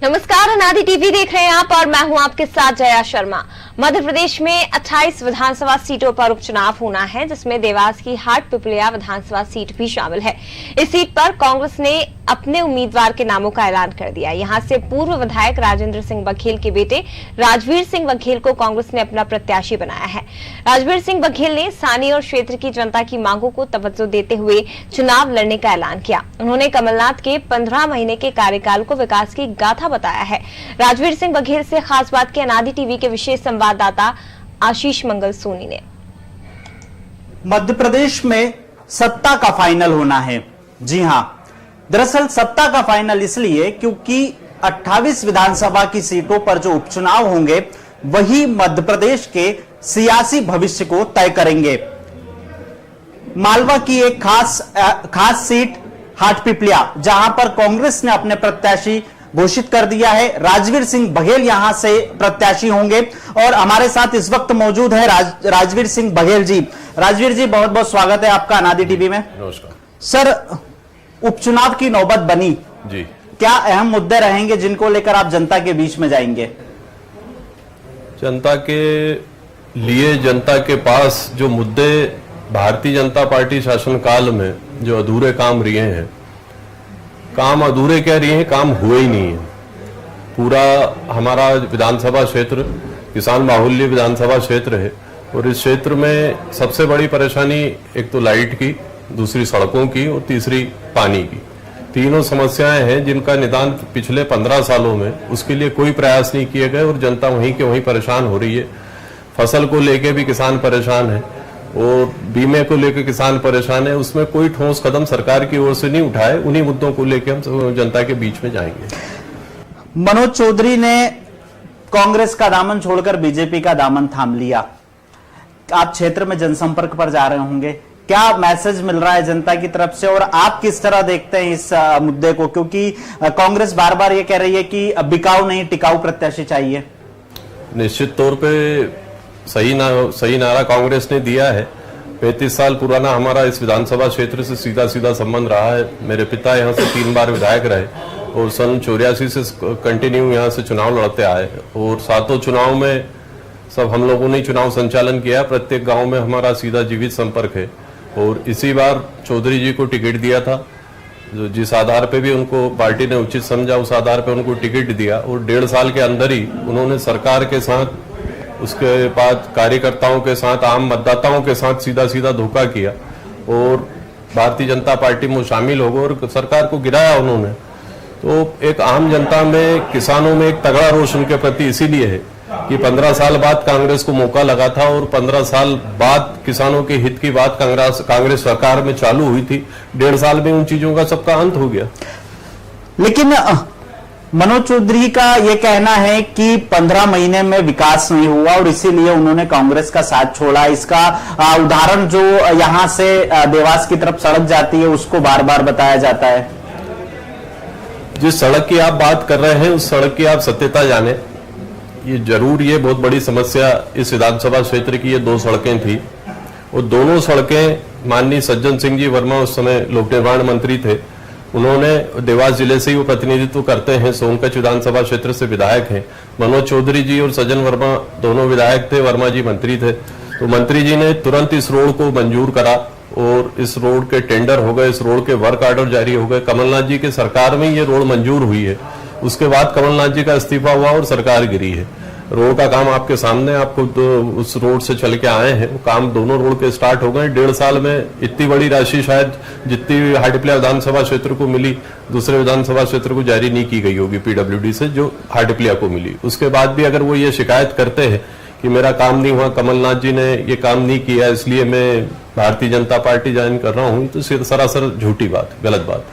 नमस्कार, अनादि टीवी देख रहे हैं आप और मैं हूं आपके साथ जया शर्मा। मध्य प्रदेश में 28 विधानसभा सीटों पर उपचुनाव होना है, जिसमें देवास की हाट पिपलिया विधानसभा सीट भी शामिल है। इस सीट पर कांग्रेस ने अपने उम्मीदवार के नामों का ऐलान कर दिया। यहां से पूर्व विधायक राजेंद्र सिंह बघेल के बेटे राजवीर सिंह बघेल को कांग्रेस ने अपना प्रत्याशी बनाया है। राजवीर सिंह बघेल ने स्थानीय और क्षेत्र की जनता की मांगों को तवज्जो देते हुए चुनाव लड़ने का ऐलान किया। उन्होंने कमलनाथ के 15 महीने के कार्यकाल को विकास की गाथा बताया है। राजवीर सिंह बघेल से खास बात की अनादि टीवी के विशेष संवाददाता आशीष मंगल सोनी ने। मध्य प्रदेश में सत्ता का फाइनल होना है। जी हां, दरअसल सत्ता का फाइनल इसलिए क्योंकि 28 विधानसभा की सीटों पर जो उपचुनाव होंगे वही मध्य प्रदेश के सियासी भविष्य को तय करेंगे। मालवा की एक खास सीट हाट पिपलिया, जहां पर कांग्रेस ने अपने प्रत्याशी घोषित कर दिया है। राजवीर सिंह बघेल यहां से प्रत्याशी होंगे और हमारे साथ इस वक्त मौजूद है राजवीर सिंह बघेल जी। राजवीर जी, बहुत बहुत स्वागत है आपका अनादि टीवी में। नमस्कार सर, उपचुनाव की नौबत बनी जी, क्या अहम मुद्दे रहेंगे जिनको लेकर आप जनता के बीच में जाएंगे? जनता के लिए, जनता के पास जो मुद्दे भारतीय जनता पार्टी शासनकाल में जो अधूरे काम रहे हैं, काम अधूरे क्या रहे हैं, काम हुए ही नहीं है। पूरा हमारा विधानसभा क्षेत्र किसान बाहुल्य विधानसभा क्षेत्र है और इस क्षेत्र में सबसे बड़ी परेशानी एक तो लाइट की, दूसरी सड़कों की और तीसरी पानी की। तीनों समस्याएं हैं जिनका निदान पिछले 15 सालों में उसके लिए कोई प्रयास नहीं किए गए और जनता वहीं के वहीं परेशान हो रही है। फसल को लेके भी किसान परेशान है और बीमे को लेकर किसान परेशान है। उसमें कोई ठोस कदम सरकार की ओर से नहीं उठाए। उन्हीं मुद्दों को लेकर हम जनता के बीच में जाएंगे। मनोज चौधरी ने कांग्रेस का दामन छोड़कर बीजेपी का दामन थाम लिया। आप क्षेत्र में जनसंपर्क पर जा रहे होंगे, क्या मैसेज मिल रहा है जनता की तरफ से और आप किस तरह देखते हैं इस मुद्दे को? क्योंकि कांग्रेस बार बार ये कह रही है कि बिकाऊ नहीं टिकाऊ प्रत्याशी चाहिए। निश्चित तौर पे सही नारा कांग्रेस ने दिया है। 35 साल पुराना हमारा इस विधानसभा क्षेत्र से सीधा संबंध रहा है। मेरे पिता यहाँ से 3 बार विधायक रहे और सन 84 से कंटिन्यू यहाँ से चुनाव लड़ते आए और 7 चुनाव में सब हम लोगों ने चुनाव संचालन किया। प्रत्येक गांव में हमारा सीधा जीवित संपर्क है और इसी बार चौधरी जी को टिकट दिया था। जिस आधार पे भी उनको पार्टी ने उचित समझा उस आधार पे उनको टिकट दिया और 1.5 साल के अंदर ही उन्होंने सरकार के साथ, उसके बाद कार्यकर्ताओं के साथ, आम मतदाताओं के साथ सीधा धोखा किया और भारतीय जनता पार्टी में शामिल हो गए और सरकार को गिराया उन्होंने। तो एक आम जनता में, किसानों में एक तगड़ा रोष उनके प्रति इसीलिए है कि 15 साल बाद कांग्रेस को मौका लगा था और 15 साल बाद किसानों के हित की बात कांग्रेस सरकार में चालू हुई थी। 1.5 साल में उन चीजों का सबका अंत हो गया। लेकिन मनोज चौधरी का यह कहना है कि 15 महीने में विकास नहीं हुआ और इसीलिए उन्होंने कांग्रेस का साथ छोड़ा। इसका उदाहरण जो यहां से देवास की तरफ सड़क जाती है उसको बार बार बताया जाता है। जिस सड़क की आप बात कर रहे हैं उस सड़क की आप सत्यता जाने। ये बहुत बड़ी समस्या इस विधानसभा क्षेत्र की ये 2 सड़कें थी और दोनों सड़कें माननीय सज्जन सिंह जी वर्मा उस समय लोक निर्माण मंत्री थे, उन्होंने देवास जिले से ही वो प्रतिनिधित्व करते हैं। सोनकच्छ विधानसभा क्षेत्र से विधायक हैं। मनोज चौधरी जी और सज्जन वर्मा दोनों विधायक थे, वर्मा जी मंत्री थे। तो मंत्री जी ने तुरंत इस रोड को मंजूर करा और इस रोड के टेंडर हो गए, इस रोड के वर्क ऑर्डर जारी हो गए। कमलनाथ जी के सरकार में ये रोड मंजूर हुई है। उसके बाद कमलनाथ जी का इस्तीफा हुआ और सरकार गिरी है। रोड का काम आपके सामने, आपको उस रोड से चल के आए हैं, वो काम दोनों रोड के स्टार्ट हो गए। 1.5 साल में इतनी बड़ी राशि शायद जितनी हाट पिपलिया विधानसभा क्षेत्र को मिली दूसरे विधानसभा क्षेत्र को जारी नहीं की गई होगी PWD से, जो हाट पिपलिया को मिली। उसके बाद भी अगर वो ये शिकायत करते हैं कि मेरा काम नहीं हुआ, कमलनाथ जी ने ये काम नहीं किया इसलिए मैं भारतीय जनता पार्टी ज्वाइन कर रहा हूं, तो सरासर झूठी बात, गलत बात।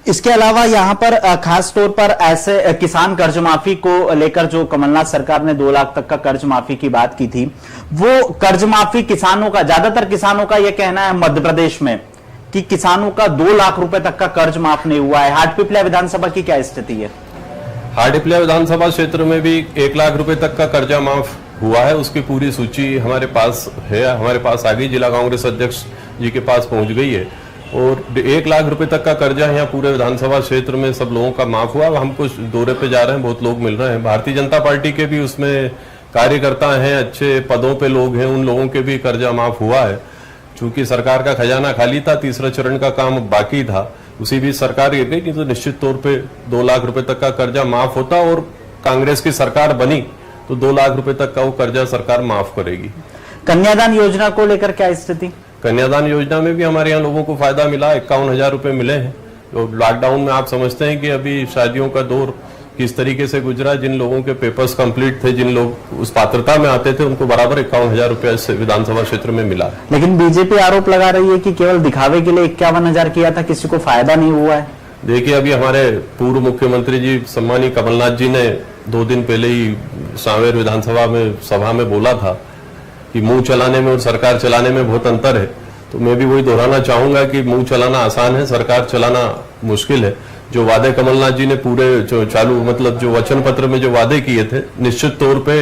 इसके अलावा यहाँ पर खास तौर पर ऐसे किसान कर्ज माफी को लेकर जो कमलनाथ सरकार ने 2 लाख तक का कर्ज माफी की बात की थी, वो कर्ज माफी किसानों का, ज्यादातर किसानों का यह कहना है मध्य प्रदेश में कि किसानों का 2 लाख रुपए तक का कर्ज माफ नहीं हुआ है। हाट पिपलिया विधानसभा की क्या स्थिति है? हाट पिपलिया विधानसभा क्षेत्र में भी 1 लाख रुपए तक का कर्जा माफ हुआ है। उसकी पूरी सूची हमारे पास है, हमारे पास आ गई, जिला कांग्रेस अध्यक्ष जी के पास पहुंच गई है और 1 लाख रुपए तक का कर्जा यहाँ पूरे विधानसभा क्षेत्र में सब लोगों का माफ हुआ। हम कुछ दौरे पे जा रहे हैं, बहुत लोग मिल रहे हैं। भारतीय जनता पार्टी के भी उसमें कार्यकर्ता हैं, अच्छे पदों पे लोग हैं, उन लोगों के भी कर्जा माफ हुआ है। चूंकि सरकार का खजाना खाली था, तीसरा चरण का काम बाकी था, उसी बीच सरकार गिर गई, नहीं तो निश्चित तौर पे 2 लाख रुपए तक का कर्जा माफ होता। और कांग्रेस की सरकार बनी तो 2 लाख रुपए तक का वो कर्जा सरकार माफ करेगी। कन्यादान योजना को लेकर क्या स्थिति? कन्यादान योजना में भी हमारे यहाँ लोगों को फायदा मिला, 51,000 रुपए मिले हैं। तो लॉकडाउन में आप समझते हैं कि अभी शादियों का दौर किस तरीके से गुजरा। जिन लोगों के पेपर्स कंप्लीट थे, जिन लोग उस पात्रता में आते थे, उनको बराबर 51,000 रुपए इस विधानसभा क्षेत्र में मिला। लेकिन बीजेपी आरोप लगा रही है कि केवल दिखावे के लिए 51,000 किया था, किसी को फायदा नहीं हुआ है। देखिए, अभी हमारे पूर्व मुख्यमंत्री जी सम्मानीय कमलनाथ जी ने 2 दिन पहले ही सांवेर विधानसभा में सभा में बोला था कि मुंह चलाने में और सरकार चलाने में बहुत अंतर है। तो मैं भी वही दोहराना चाहूंगा कि मुंह चलाना आसान है, सरकार चलाना मुश्किल है। जो वादे कमलनाथ जी ने पूरे जो चालू मतलब जो वचन पत्र में जो वादे किए थे, निश्चित तौर पे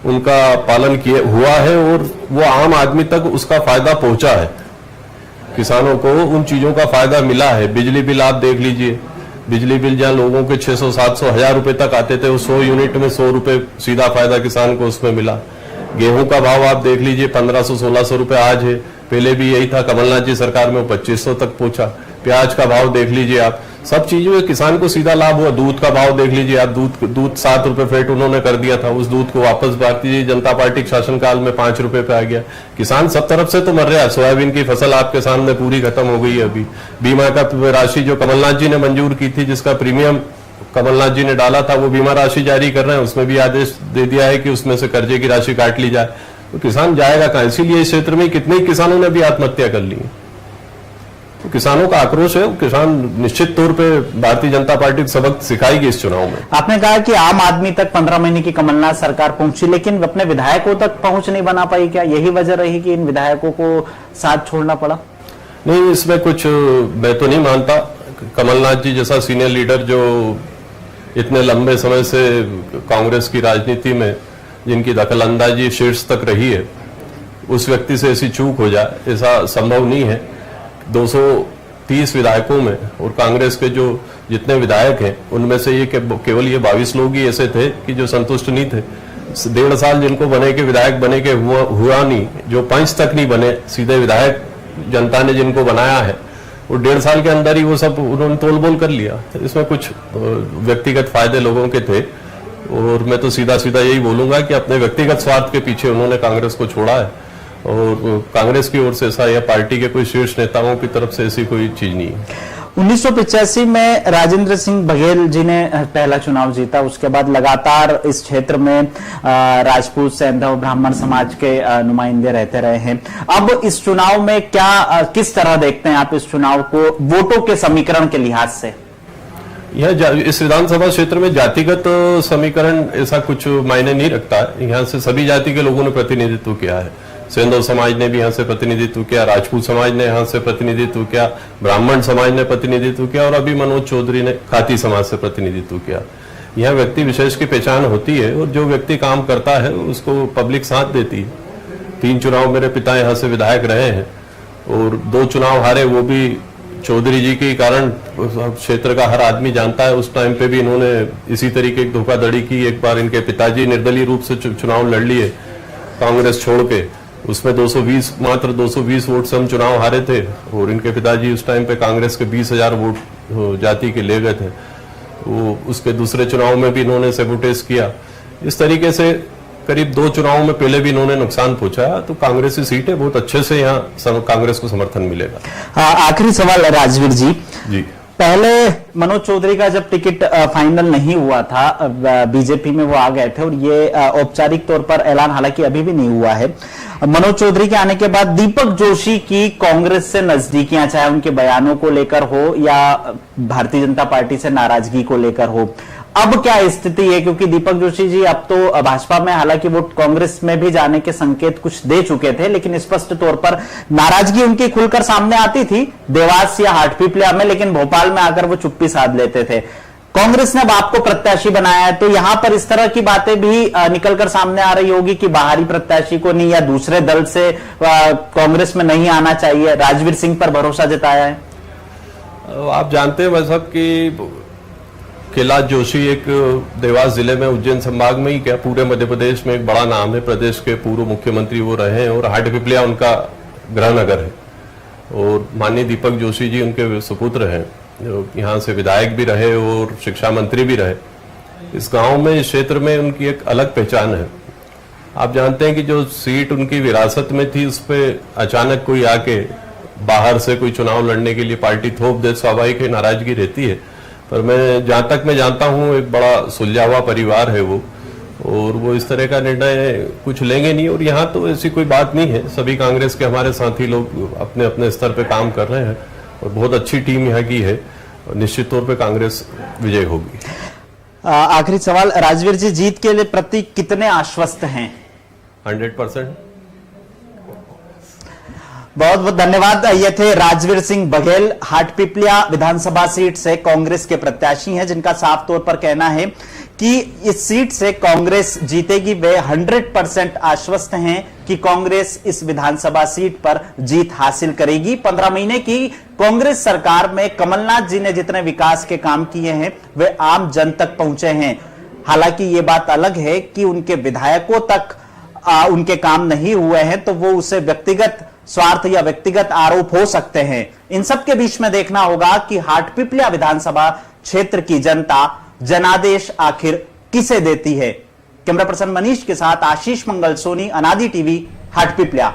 उनका पालन किए हुआ है और वो आम आदमी तक उसका फायदा पहुंचा है। किसानों को उन चीजों का फायदा मिला है। बिजली बिल आप देख लीजिए, बिजली बिल जहां लोगों के 600, 700, 1000 रुपए तक आते थे, वो 100 यूनिट में 100 रुपए सीधा फायदा किसान को उसमें मिला। गेहूं का भाव आप देख लीजिए, 1500, 1600 रुपए आज है, पहले भी यही था, कमलनाथ जी सरकार में 2500 तक पहुंचा। प्याज का भाव देख लीजिए आप, सब चीजों में किसान को सीधा लाभ हुआ। दूध का भाव देख लीजिए आप, दूध 7 रुपए फेट उन्होंने कर दिया था, उस दूध को वापस भारतीय जनता पार्टी के शासनकाल में 5 रुपए पे आ गया। किसान सब तरफ से तो मर रहा है। सोयाबीन की फसल आपके सामने पूरी खत्म हो गई है। अभी बीमा का राशि जो कमलनाथ जी ने मंजूर की थी, जिसका प्रीमियम कमलनाथ जी ने डाला था, वो बीमा राशि जारी कर रहे हैं, उसमें भी आदेश दे दिया है कि उसमें से कर्जे की राशि काट ली जाए। तो किसान जाएगा कहां? इसीलिए इस क्षेत्र में कितने किसानों ने भी आत्महत्या कर ली। तो किसानों का आक्रोश है। किसान निश्चित तौर पे भारतीय जनता पार्टी को सबक सिखाएगी इस चुनाव में। आपने कहा कि आम आदमी तक 15 महीने की कमलनाथ सरकार पहुंची, लेकिन अपने विधायकों तक पहुंच नहीं बना पाई। क्या यही वजह रही कि इन विधायकों को साथ छोड़ना पड़ा? नहीं, इसमें कुछ मैं तो नहीं मानता। कमलनाथ जी जैसा सीनियर लीडर जो इतने लंबे समय से कांग्रेस की राजनीति में जिनकी दखलंदाजी शीर्ष तक रही है, उस व्यक्ति से ऐसी चूक हो जाए, ऐसा संभव नहीं है। 230 विधायकों में और कांग्रेस के जो जितने विधायक हैं, उनमें से ये केवल ये 22 लोग ही ऐसे थे कि जो संतुष्ट नहीं थे। 1.5 साल जिनको बने के विधायक बने के हुआ नहीं, जो पंच तक नहीं बने, सीधे विधायक जनता ने जिनको बनाया है, वो 1.5 साल के अंदर ही वो सब उन्होंने तोल बोल कर लिया। इसमें कुछ व्यक्तिगत फायदे लोगों के थे और मैं तो सीधा सीधा यही बोलूंगा कि अपने व्यक्तिगत स्वार्थ के पीछे उन्होंने कांग्रेस को छोड़ा है और कांग्रेस की ओर से ऐसा या पार्टी के कोई शीर्ष नेताओं की तरफ से ऐसी कोई चीज नहीं है। 1985 में राजेंद्र सिंह बघेल जी ने पहला चुनाव जीता। उसके बाद लगातार इस क्षेत्र में राजपूत, सैंधव, ब्राह्मण समाज के नुमाइंदे रहते रहे हैं। अब इस चुनाव में क्या किस तरह देखते हैं आप इस चुनाव को वोटों के समीकरण के लिहाज से? यह इस विधानसभा क्षेत्र में जातिगत समीकरण ऐसा कुछ मायने नहीं रखता है। यहाँ से सभी जाति के लोगों ने प्रतिनिधित्व किया है। सैंधव समाज ने भी यहाँ से प्रतिनिधित्व किया, राजपूत समाज ने यहाँ से प्रतिनिधित्व किया, ब्राह्मण समाज ने प्रतिनिधित्व किया और अभी मनोज चौधरी ने खाती समाज से प्रतिनिधित्व किया। यहाँ व्यक्ति विशेष की पहचान होती है और जो व्यक्ति काम करता है उसको पब्लिक साथ देती है। 3 चुनाव मेरे पिता यहाँ से विधायक रहे हैं और 2 चुनाव हारे, वो भी चौधरी जी के कारण। क्षेत्र का हर आदमी जानता है उस टाइम पे भी इन्होंने इसी तरीके की धोखाधड़ी की। एक बार इनके पिताजी निर्दलीय रूप से चुनाव लड़ लिए कांग्रेस छोड़ के, उसमें 220 वोट से हम चुनाव हारे थे और इनके पिताजी उस टाइम पे कांग्रेस के 20,000 वोट जाति के ले गए थे। वो उसके दूसरे चुनाव में भी इन्होंने सैबोटेज किया। इस तरीके से करीब 2 चुनावों में पहले भी इन्होंने नुकसान पहुंचाया। तो कांग्रेस की सीटें बहुत अच्छे से यहाँ कांग्रेस को समर्थन मिलेगा। आखिरी सवाल राजवीर जी। पहले मनोज चौधरी का जब टिकट फाइनल नहीं हुआ था, बीजेपी में वो आ गए थे और ये औपचारिक तौर पर ऐलान हालांकि अभी भी नहीं हुआ है। मनोज चौधरी के आने के बाद दीपक जोशी की कांग्रेस से नजदीकियां, चाहे उनके बयानों को लेकर हो या भारतीय जनता पार्टी से नाराजगी को लेकर हो, अब क्या स्थिति है? क्योंकि दीपक जोशी जी अब तो भाजपा में, हालांकि वो कांग्रेस में भी जाने के संकेत कुछ दे चुके थे, लेकिन स्पष्ट तौर पर नाराजगी उनकी खुलकर सामने आती थी देवास या हाटपिपलिया में, लेकिन भोपाल में आकर वो चुप्पी साध लेते थे। कांग्रेस ने अब आपको प्रत्याशी बनाया है, तो यहां पर इस तरह की बातें भी निकलकर सामने आ रही होगी कि बाहरी प्रत्याशी को नहीं या दूसरे दल से कांग्रेस में नहीं आना चाहिए। राजवीर सिंह पर भरोसा जताया है। आप जानते हैं भाई साहब कि कैलाश जोशी एक देवास जिले में उज्जैन संभाग में ही क्या पूरे मध्य प्रदेश में एक बड़ा नाम है। प्रदेश के पूर्व मुख्यमंत्री वो रहे हैं और हाटपिपलिया उनका गृहनगर है और माननीय दीपक जोशी जी उनके सुपुत्र हैं, जो यहाँ से विधायक भी रहे और शिक्षा मंत्री भी रहे। इस गांव में, इस क्षेत्र में उनकी एक अलग पहचान है। आप जानते हैं कि जो सीट उनकी विरासत में थी उस पर अचानक कोई आके बाहर से कोई चुनाव लड़ने के लिए पार्टी थोप दे, स्वाभाविक है नाराजगी रहती है। पर मैं जहां तक मैं जानता हूं एक बड़ा सुलझा हुआ परिवार है वो, और वो इस तरह का निर्णय कुछ लेंगे नहीं। और यहाँ तो ऐसी कोई बात नहीं है, सभी कांग्रेस के हमारे साथी लोग अपने अपने स्तर पे काम कर रहे हैं और बहुत अच्छी टीम यहाँ की है। निश्चित तौर पे कांग्रेस विजय होगी। आखिरी सवाल, राजवीर जी जीत के लिए प्रति कितने आश्वस्त हैं? 100%। बहुत बहुत धन्यवाद। ये थे राजवीर सिंह बघेल, हाटपिपलिया विधानसभा सीट से कांग्रेस के प्रत्याशी हैं, जिनका साफ तौर पर कहना है कि इस सीट से कांग्रेस जीतेगी। वे 100% आश्वस्त हैं कि कांग्रेस इस विधानसभा सीट पर जीत हासिल करेगी। 15 महीने की कांग्रेस सरकार में कमलनाथ जी ने जितने विकास के काम किए हैं वे आम जन तक पहुंचे हैं। हालांकि ये बात अलग है कि उनके विधायकों तक उनके काम नहीं हुए हैं, तो वो उसे व्यक्तिगत स्वार्थ या व्यक्तिगत आरोप हो सकते हैं। इन सब के बीच में देखना होगा कि हाटपिपलिया विधानसभा क्षेत्र की जनता जनादेश आखिर किसे देती है। कैमरा पर्सन मनीष के साथ आशीष मंगल सोनी, अनादि टीवी, हाटपिपलिया।